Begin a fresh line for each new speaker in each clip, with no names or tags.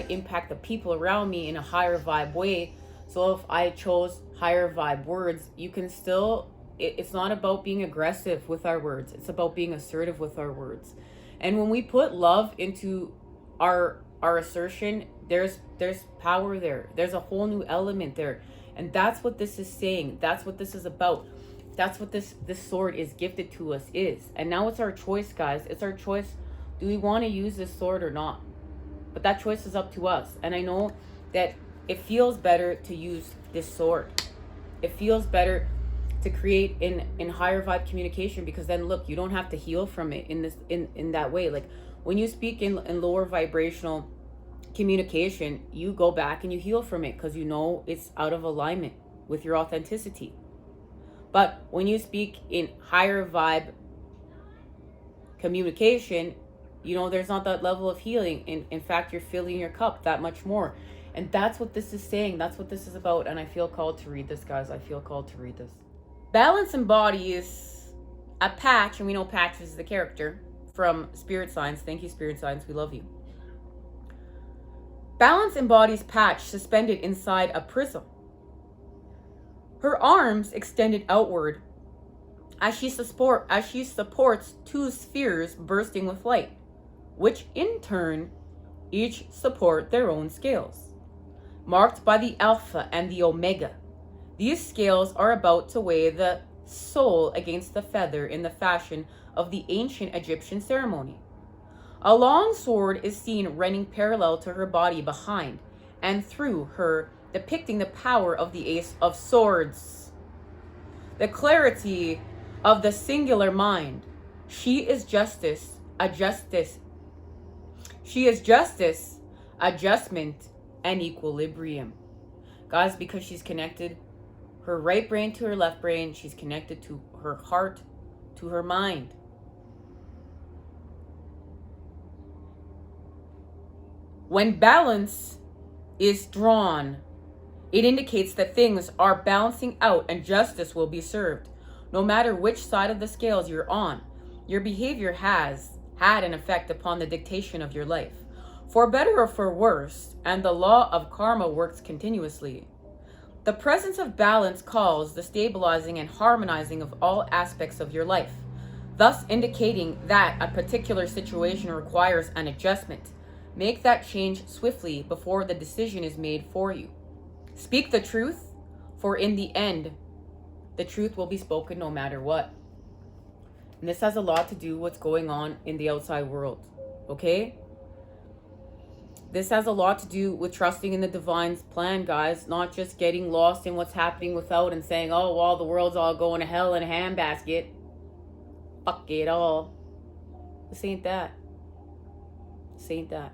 Impact the people around me in a higher vibe way. So if I chose higher vibe words, you can still, it's not about being aggressive with our words, it's about being assertive with our words. And when we put love into our assertion, there's power there, there's a whole new element there. And that's what this is saying, that's what this is about, that's what this sword is gifted to us is. And now it's our choice, guys. It's our choice. Do we want to use this sword or not? But that choice is up to us. And I know that it feels better to use this sword. It feels better to create in higher vibe communication, because then look, you don't have to heal from it in that way. Like when you speak in lower vibrational communication, you go back and you heal from it because you know it's out of alignment with your authenticity. But when you speak in higher vibe communication, you know, there's not that level of healing. In fact, you're filling your cup that much more. And that's what this is saying. That's what this is about. And I feel called to read this, guys. I feel called to read this. Balance and body is a patch. And we know Patch is the character from Spirit Signs. Thank you, Spirit Signs. We love you. Balance embodies Patch suspended inside a prism. Her arms extended outward as she supports two spheres bursting with light, which in turn each support their own scales, marked by the Alpha and the Omega. These scales are about to weigh the soul against the feather in the fashion of the ancient Egyptian ceremony. A long sword is seen running parallel to her body behind and through her, depicting the power of the Ace of Swords, the clarity of the singular mind. She is justice, adjustment, and equilibrium. Guys, because she's connected her right brain to her left brain, she's connected to her heart, to her mind. When balance is drawn, it indicates that things are balancing out and justice will be served. No matter which side of the scales you're on, your behavior has had an effect upon the dictation of your life, for better or for worse, and the law of karma works continuously. The presence of balance calls the stabilizing and harmonizing of all aspects of your life, thus indicating that a particular situation requires an adjustment. Make that change swiftly before the decision is made for you. Speak the truth, for in the end, the truth will be spoken no matter what. And this has a lot to do with what's going on in the outside world, okay? This has a lot to do with trusting in the divine's plan, guys, not just getting lost in what's happening without and saying, oh, well, the world's all going to hell in a handbasket. Fuck it all. This ain't that. This ain't that.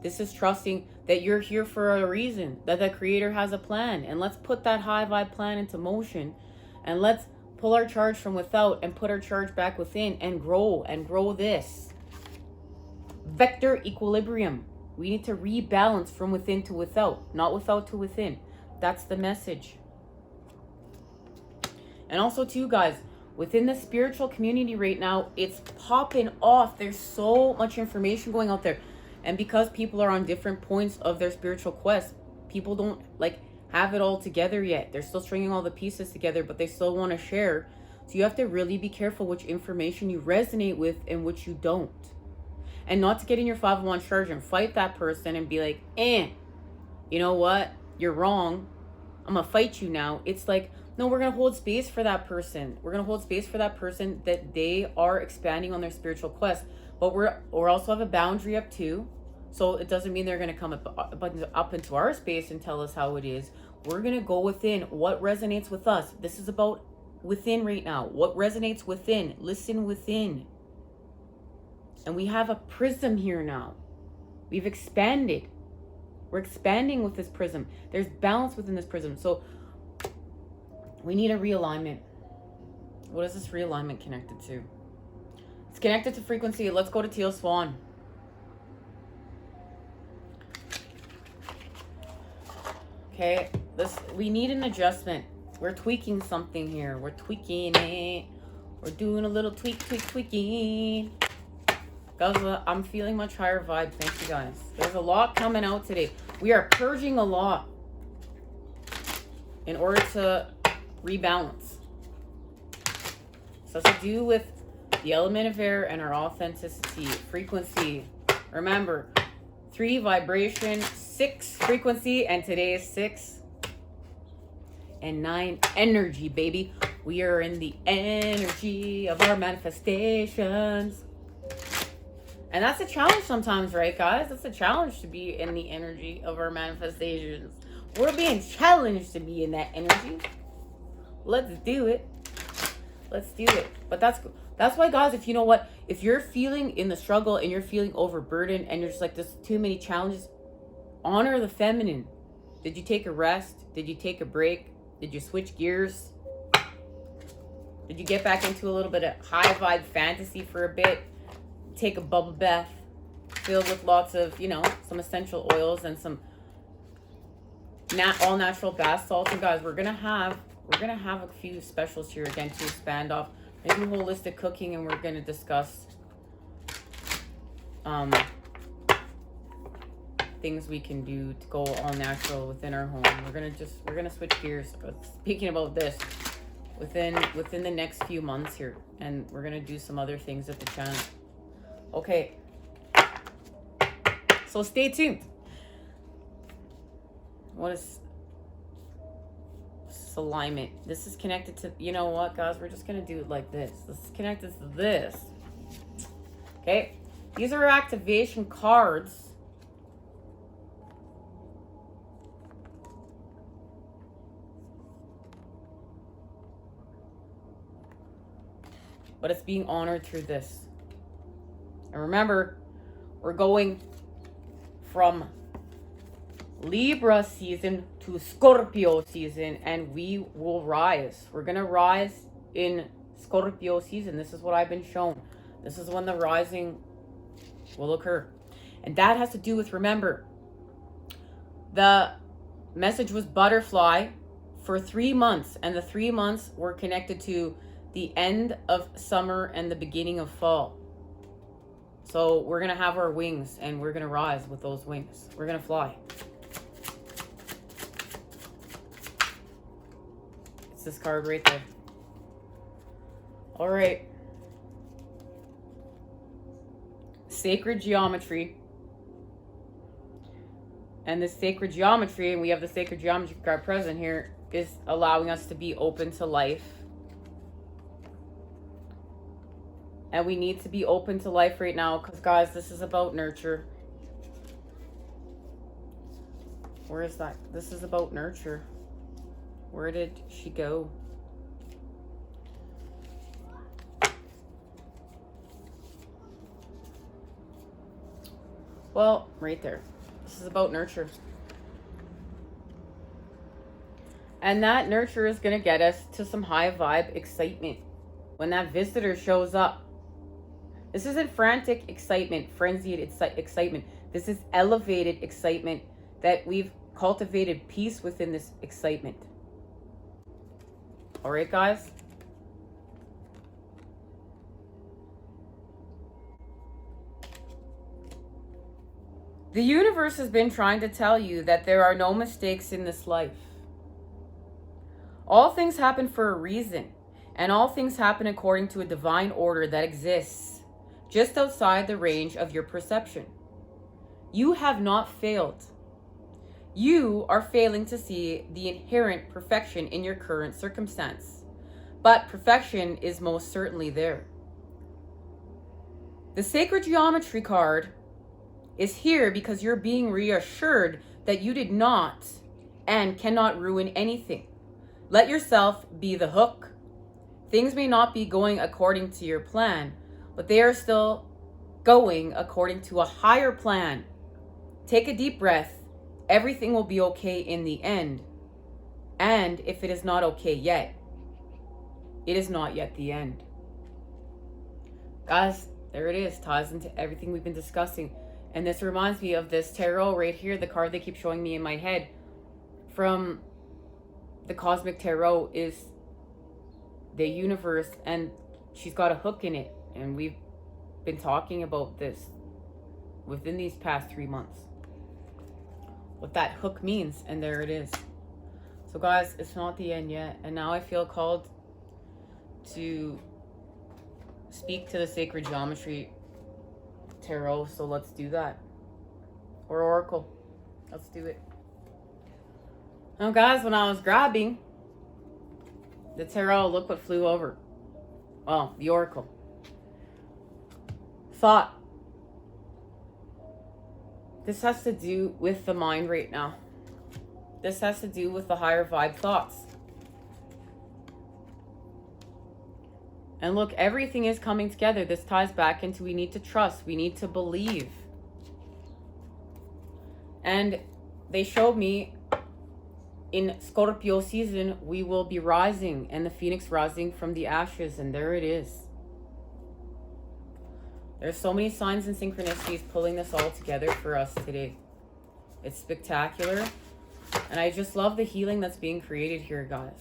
This is trusting that you're here for a reason, that the Creator has a plan. And let's put that high vibe plan into motion. And let's pull our charge from without and put our charge back within and grow this. Vector equilibrium. We need to rebalance from within to without, not without to within. That's the message. And also too, guys, within the spiritual community right now, it's popping off. There's so much information going out there. And because people are on different points of their spiritual quest, people don't have it all together yet. They're still stringing all the pieces together, but they still want to share. So you have to really be careful which information you resonate with and which you don't. And not to get in your 501 charge and fight that person and be like, you know what? You're wrong. I'm going to fight you now. It's like, no, we're going to hold space for that person. We're going to hold space for that person that they are expanding on their spiritual quest. But we're also have a boundary up too. So it doesn't mean they're going to come up into our space and tell us how it is. We're going to go within what resonates with us. This is about within right now. What resonates within. Listen within. And we have a prism here now. We've expanded. We're expanding with this prism. There's balance within this prism. So we need a realignment. What is this realignment connected to? It's connected to frequency. Let's go to Teal Swan. Okay, we need an adjustment. We're tweaking something here. We're tweaking it. We're doing a little tweaking. Guys, I'm feeling much higher vibe. Thank you guys. There's a lot coming out today. We are purging a lot in order to rebalance. So it's to do with the element of air and our authenticity, frequency. Remember, 3 vibration, 6 frequency, and today is 6 and 9 energy, baby. We are in the energy of our manifestations. And that's a challenge sometimes, right, guys? It's a challenge to be in the energy of our manifestations. We're being challenged to be in that energy. Let's do it. Let's do it. But that's why, guys, if you know what, if you're feeling in the struggle and you're feeling overburdened and you're just like, there's too many challenges, honor the feminine. Did you take a rest? Did you take a break? Did you switch gears? Did you get back into a little bit of high vibe fantasy for a bit? Take a bubble bath filled with lots of, you know, some essential oils and some all natural bath salts. And guys, we're gonna have a few specials here again to expand off. Maybe holistic cooking, and we're gonna discuss things we can do to go all natural within our home. We're gonna switch gears. But speaking about this, within the next few months here, and we're gonna do some other things at the channel. Okay, so stay tuned. What is this alignment? This is connected to, you know what, guys? We're just gonna do it like this. This is connected to this. Okay, these are activation cards. But it's being honored through this. And remember, we're going from Libra season to Scorpio season, and we will rise. We're going to rise in Scorpio season. This is what I've been shown. This is when the rising will occur. And that has to do with, remember, the message was butterfly for 3 months, and the 3 months were connected to the end of summer and the beginning of fall. So we're going to have our wings, and we're going to rise with those wings. We're going to fly. It's this card right there. All right. Sacred geometry. And this sacred geometry, and we have the sacred geometry card present here, is allowing us to be open to life. And we need to be open to life right now because, guys, this is about nurture. Where is that? This is about nurture. Where did she go? Well, right there. This is about nurture. And that nurture is going to get us to some high vibe excitement when that visitor shows up. This isn't frantic excitement, frenzied excitement. This is elevated excitement that we've cultivated peace within this excitement. All right, guys? The universe has been trying to tell you that there are no mistakes in this life. All things happen for a reason, and all things happen according to a divine order that exists just outside the range of your perception. You have not failed. You are failing to see the inherent perfection in your current circumstance, but perfection is most certainly there. The sacred geometry card is here because you're being reassured that you did not and cannot ruin anything. Let yourself be the hook Things may not be going according to your plan, but they are still going according to a higher plan. Take a deep breath. Everything will be okay in the end. And if it is not okay yet, it is not yet the end. Guys, there it is. Ties into everything we've been discussing. And this reminds me of this tarot right here, the card they keep showing me in my head from the Cosmic Tarot is the universe, and she's got a hook in it. And we've been talking about this within these past 3 months. What that hook means, and there it is. So guys, it's not the end yet. And now I feel called to speak to the Sacred Geometry Tarot. So let's do that. Or Oracle. Let's do it. Now guys, when I was grabbing the Tarot, look what flew over. Well, the Oracle. Thought. This has to do with the mind right now. This has to do with the higher vibe thoughts. And look, everything is coming together. This ties back into we need to trust. We need to believe. And they showed me in Scorpio season, we will be rising, and the phoenix rising from the ashes. And there it is. There's so many signs and synchronicities pulling this all together for us today. It's spectacular. And I just love the healing that's being created here, guys.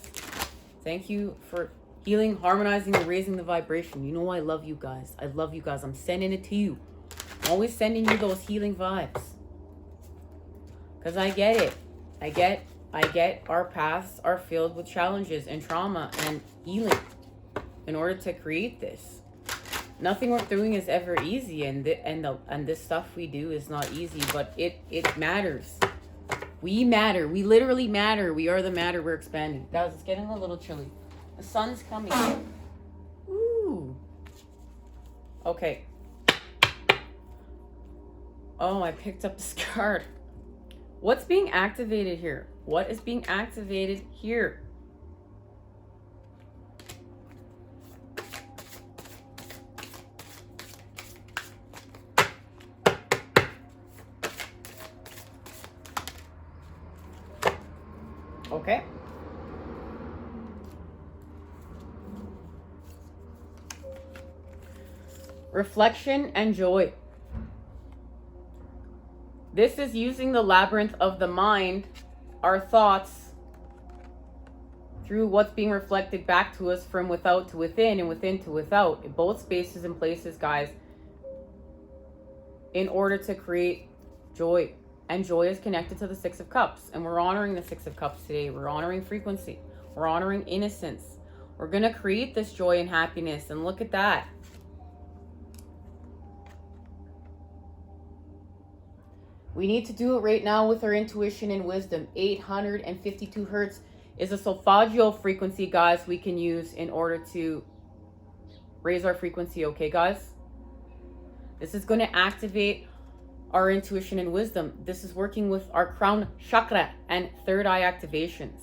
Thank you for healing, harmonizing, and raising the vibration. You know I love you guys. I love you guys. I'm sending it to you. I'm always sending you those healing vibes. Because I get it. I get our paths are filled with challenges and trauma and healing in order to create this. Nothing we're doing is ever easy, and this stuff we do is not easy, but it matters. We matter. We literally matter. We are the matter. We're expanding. Guys, it's getting a little chilly. The sun's coming. Ooh. Okay. Oh, I picked up this card. What's being activated here? What is being activated here? Okay. Reflection and joy. This is using the labyrinth of the mind, our thoughts, through what's being reflected back to us from without to within and within to without, in both spaces and places, guys, in order to create joy. And joy is connected to the Six of Cups. And we're honoring the Six of Cups today. We're honoring frequency. We're honoring innocence. We're going to create this joy and happiness. And look at that. We need to do it right now with our intuition and wisdom. 852 hertz is a solfeggio frequency, guys, we can use in order to raise our frequency. Okay, guys? This is going to activate our intuition and wisdom. This is working with our crown chakra and third eye activations.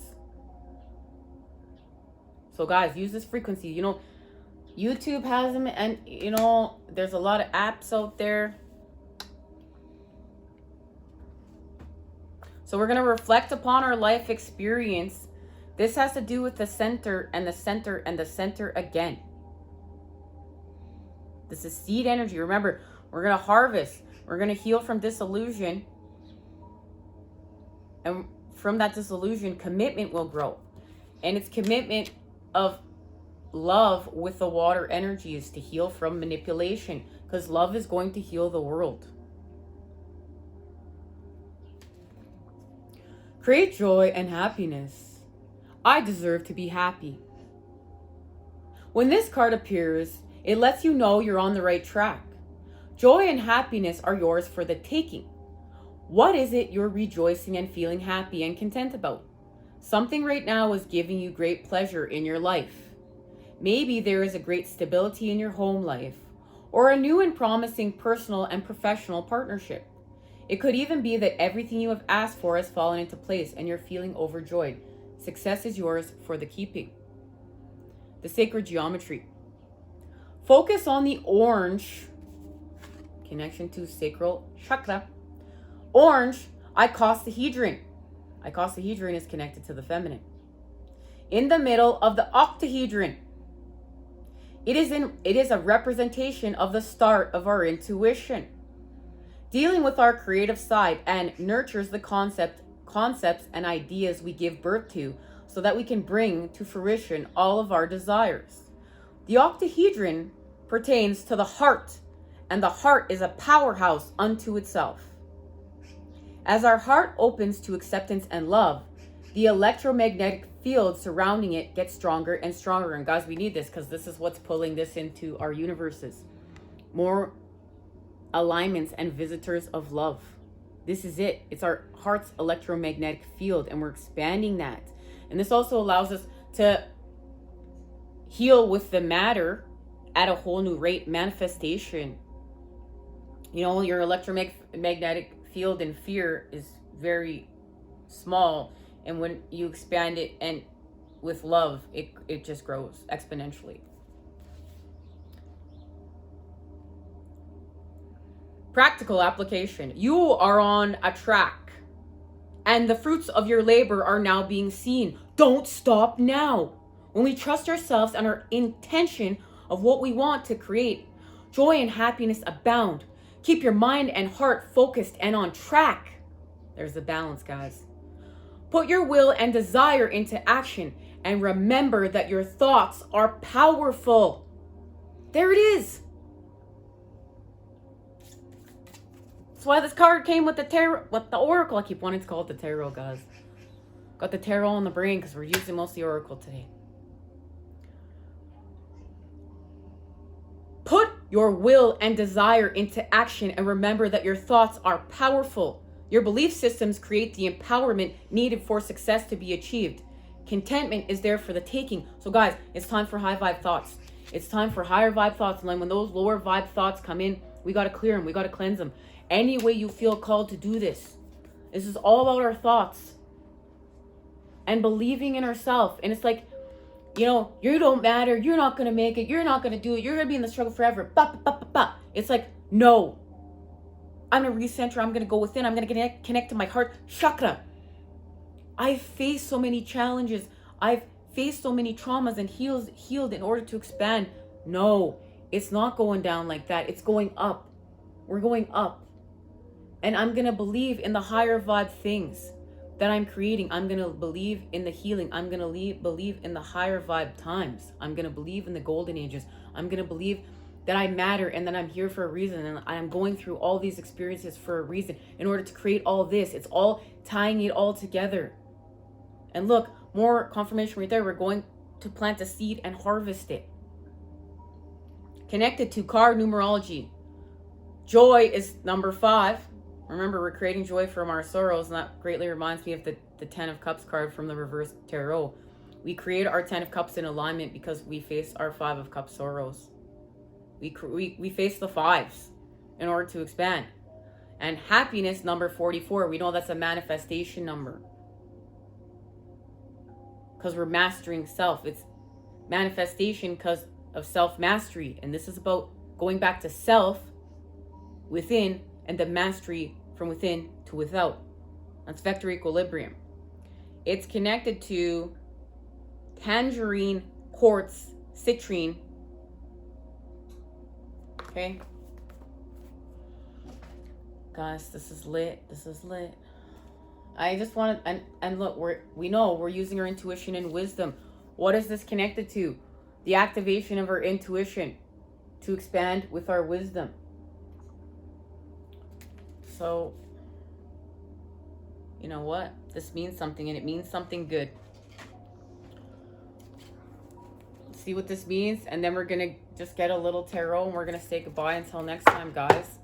So guys, use this frequency. You know, YouTube has them, and you know, there's a lot of apps out there. So we're going to reflect upon our life experience. This has to do with the center and the center and the center again. This is seed energy. Remember, we're going to harvest. We're going to heal from disillusion. And from that disillusion, commitment will grow. And it's commitment of love with the water energies to heal from manipulation. Because love is going to heal the world. Create joy and happiness. I deserve to be happy. When this card appears, it lets you know you're on the right track. Joy and happiness are yours for the taking. What is it you're rejoicing and feeling happy and content about? Something right now is giving you great pleasure in your life. Maybe there is a great stability in your home life, or a new and promising personal and professional partnership. It could even be that everything you have asked for has fallen into place and you're feeling overjoyed. Success is yours for the keeping. the sacred geometry. Focus on the orange, connection to sacral chakra. Orange, icosahedron. Icosahedron is connected to the feminine. In the middle of the octahedron, it is a representation of the start of our intuition, dealing with our creative side, and nurtures the concepts and ideas we give birth to so that we can bring to fruition all of our desires. The octahedron pertains to the heart, and the heart is a powerhouse unto itself. As our heart opens to acceptance and love, the electromagnetic field surrounding it gets stronger and stronger. And guys, we need this because this is what's pulling this into our universes. More alignments and visitors of love. This is it. It's our heart's electromagnetic field, and we're expanding that. And this also allows us to heal with the matter at a whole new rate. Manifestation. You know, your electromagnetic field in fear is very small, and when you expand it and with love, it just grows exponentially. Practical application. You are on a track, and the fruits of your labor are now being seen. Don't stop now. When we trust ourselves and our intention of what we want to create, joy and happiness abound. Keep your mind and heart focused and on track. There's the balance, guys. Put your will and desire into action, and remember that your thoughts are powerful. There it is. That's why this card came with the tarot, with the oracle. I keep wanting to call it the tarot, guys. Got the tarot on the brain because we're using mostly oracle today. Put your will and desire into action, and remember that your thoughts are powerful. Your belief systems create the empowerment needed for success to be achieved. Contentment is there for the taking. So guys, it's time for high vibe thoughts. It's time for higher vibe thoughts. And then when those lower vibe thoughts come in, we got to clear them. We got to cleanse them. Any way you feel called to do this. This is all about our thoughts. And believing in ourselves. And it's like, you know, you don't matter. You're not going to make it. You're not going to do it. You're going to be in the struggle forever. Ba, ba, ba, ba. It's like, no. I'm going to recenter. I'm going to go within. I'm going to connect to my heart chakra. I've faced so many challenges. I've faced so many traumas and healed in order to expand. No, it's not going down like that. It's going up. We're going up. And I'm going to believe in the higher vibe things that I'm creating. I'm going to believe in the healing. I'm going to believe in the higher vibe times. I'm going to believe in the golden ages. I'm going to believe that I matter and that I'm here for a reason, and I'm going through all these experiences for a reason in order to create all this. It's all tying it all together. And look, more confirmation right there. We're going to plant a seed and harvest it. Connected to card numerology. Joy is number 5. Remember, we're creating joy from our sorrows, and that greatly reminds me of the 10 of Cups card from the reverse tarot. We create our 10 of Cups in alignment because we face our 5 of Cups sorrows. We face the 5s in order to expand. And happiness, number 44, we know that's a manifestation number. Because we're mastering self. It's manifestation because of self-mastery. And this is about going back to self within and the mastery from within to without. That's vector equilibrium. It's connected to tangerine, quartz, citrine. Okay? Guys, this is lit. This is lit. I just want to, and look, we know we're using our intuition and wisdom. What is this connected to? The activation of our intuition to expand with our wisdom. So, you know what? This means something, and it means something good. Let's see what this means, and then we're going to just get a little tarot, and we're going to say goodbye until next time, guys.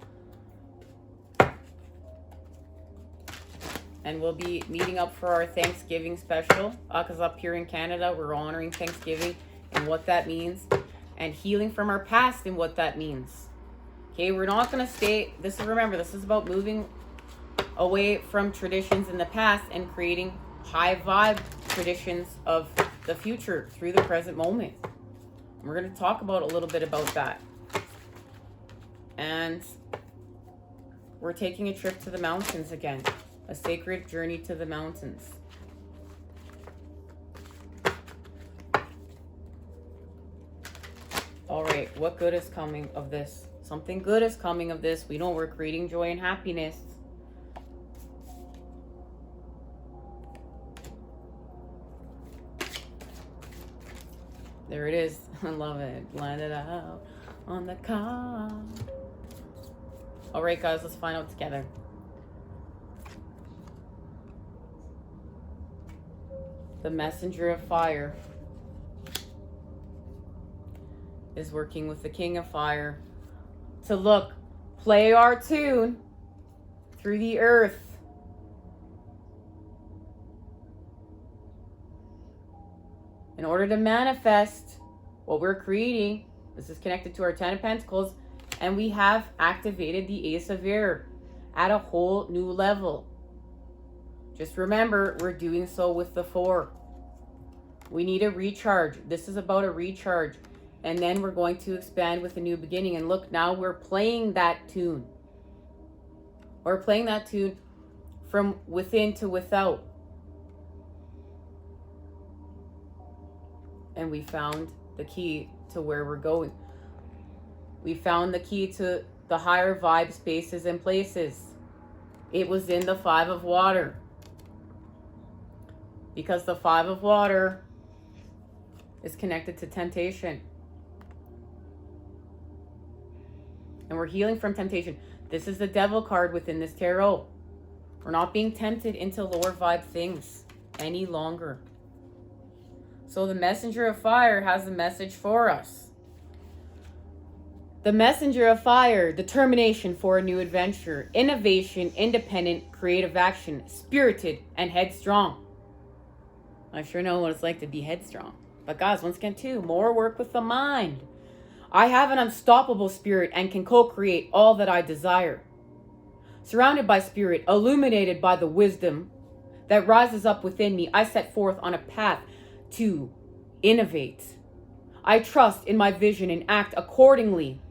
And we'll be meeting up for our Thanksgiving special. Because up here in Canada, we're honoring Thanksgiving and what that means. And healing from our past and what that means. Okay, we're not going to stay. Remember, this is about moving away from traditions in the past and creating high vibe traditions of the future through the present moment. We're going to talk about a little bit about that. And we're taking a trip to the mountains again. A sacred journey to the mountains. All right, what good is coming of this? Something good is coming of this. We know we're creating joy and happiness. There it is. I love it. Blend it out on the card. All right, guys, let's find out together. The messenger of fire is working with the king of fire to play our tune through the earth. In order to manifest what we're creating, this is connected to our 10 of Pentacles, and we have activated the Ace of Air at a whole new level. Just remember, we're doing so with the 4. We need a recharge. This is about a recharge. And then we're going to expand with a new beginning. And look, now we're playing that tune. We're playing that tune from within to without. And we found the key to where we're going. We found the key to the higher vibe spaces and places. It was in the 5 of water. Because the 5 of water is connected to temptation. And we're healing from temptation. This is the devil card within this tarot. We're not being tempted into lower vibe things any longer. So the messenger of fire has a message for us. The messenger of fire, determination for a new adventure, innovation, independent, creative action, spirited, and headstrong. I sure know what it's like to be headstrong. But guys, once again too, more work with the mind. I have an unstoppable spirit and can co-create all that I desire. Surrounded by spirit, illuminated by the wisdom that rises up within me, I set forth on a path to innovate. I trust in my vision and act accordingly,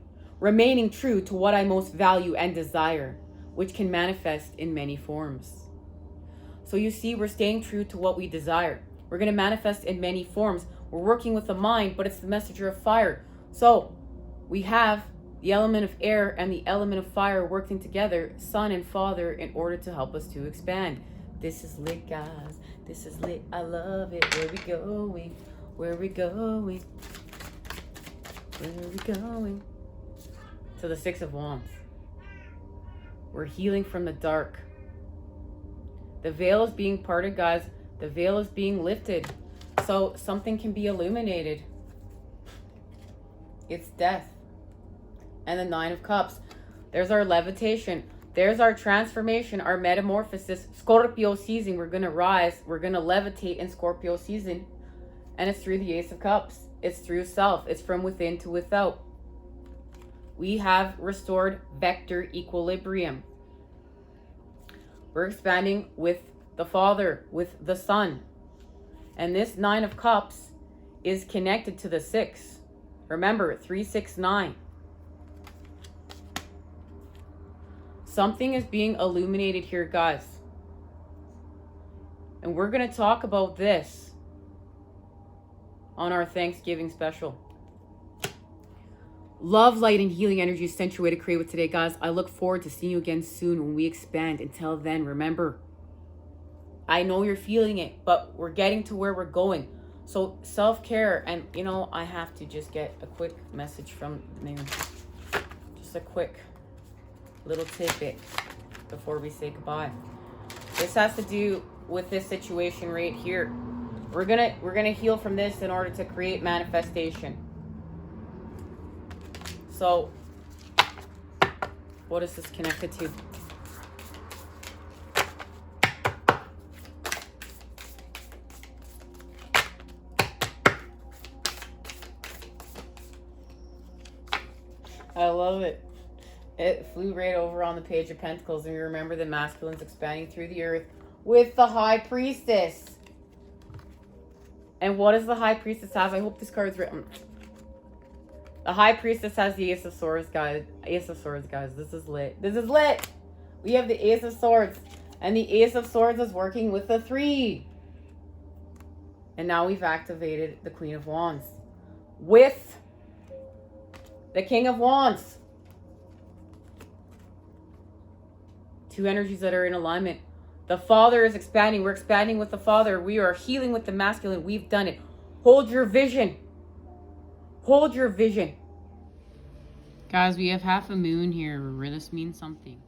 remaining true to what I most value and desire, which can manifest in many forms. So you see, we're staying true to what we desire. We're going to manifest in many forms. We're working with the mind, but it's the messenger of fire. So we have the element of air and the element of fire working together, Son and Father, in order to help us to expand. This is lit, guys. This is lit. I love it. Where we going? Where we going? Where we going? To the 6 of Wands. We're healing from the dark. The veil is being parted, guys. The veil is being lifted. So something can be illuminated. It's death. And the 9 of Cups. There's our levitation. There's our transformation, our metamorphosis. Scorpio season. We're going to rise. We're going to levitate in Scorpio season. And it's through the Ace of Cups. It's through self. It's from within to without. We have restored vector equilibrium. We're expanding with the Father, with the Son. And this 9 of Cups is connected to the 6. Remember, 3, 6, 9. Something is being illuminated here, guys. And we're going to talk about this on our Thanksgiving special. Love, light, and healing energy is sent your way to create with today, guys. I look forward to seeing you again soon when we expand. Until then, remember, I know you're feeling it, but we're getting to where we're going. So self-care, and you know, I have to just get a quick message from there. Just a quick little tidbit before we say goodbye. This has to do with this situation right here. We're gonna heal from this in order to create manifestation. So, what is this connected to? I love it. It flew right over on the Page of Pentacles, and we remember the masculines expanding through the earth with the High Priestess. And what does the High Priestess have? I hope this card's written. The High Priestess has the Ace of Swords, guys. Ace of Swords, guys. This is lit. This is lit. We have the Ace of Swords. And the Ace of Swords is working with the 3. And now we've activated the Queen of Wands. With the King of Wands. 2 energies that are in alignment. The Father is expanding. We're expanding with the Father. We are healing with the masculine. We've done it. Hold your vision. Hold your vision. Guys, we have half a moon here. This means something.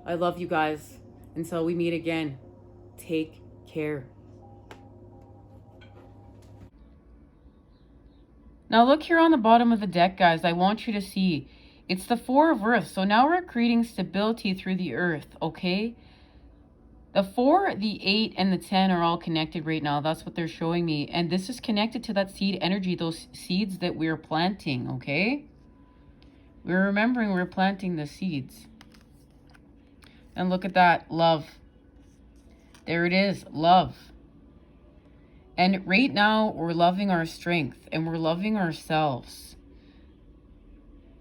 I love you guys. Until we meet again. Take care. Now look here on the bottom of the deck, guys. I want you to see. It's the 4 of Earth. So now we're creating stability through the Earth, okay? The 4, the 8, and the 10 are all connected right now. That's what they're showing me. And this is connected to that seed energy, those seeds that we're planting, okay? We're remembering we're planting the seeds. And look at that, love. There it is, love. And right now, we're loving our strength and we're loving ourselves.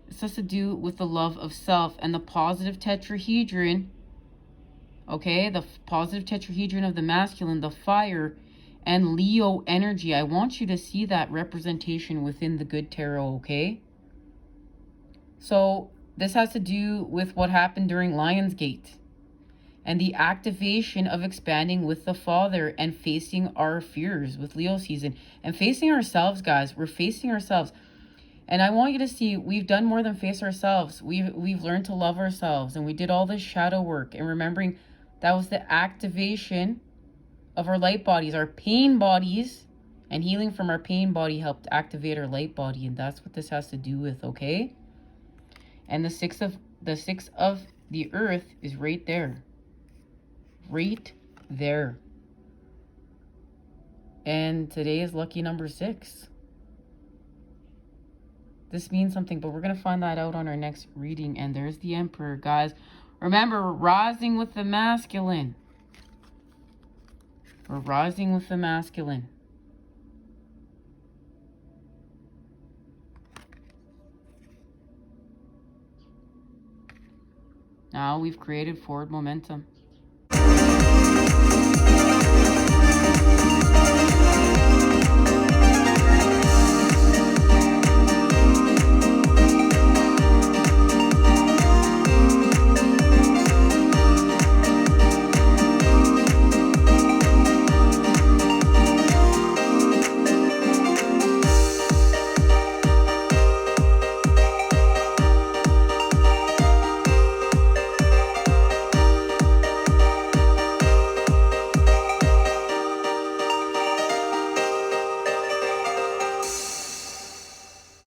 This has to do with the love of self and the positive tetrahedron. Okay, the positive tetrahedron of the masculine, the fire, and Leo energy. I want you to see that representation within the good tarot, okay? So this has to do with what happened during Lionsgate and the activation of expanding with the Father and facing our fears with Leo season and facing ourselves, guys. We're facing ourselves. And I want you to see, we've done more than face ourselves. We've learned to love ourselves, and we did all this shadow work. And remembering that was the activation of our light bodies, our pain bodies, and healing from our pain body helped activate our light body. And that's what this has to do with, okay? And the six of the earth is right there. Right there. And today is lucky number 6. This means something, but we're going to find that out on our next reading. And there's the Emperor, guys. Remember, we're rising with the masculine. We're rising with the masculine. Now we've created forward momentum.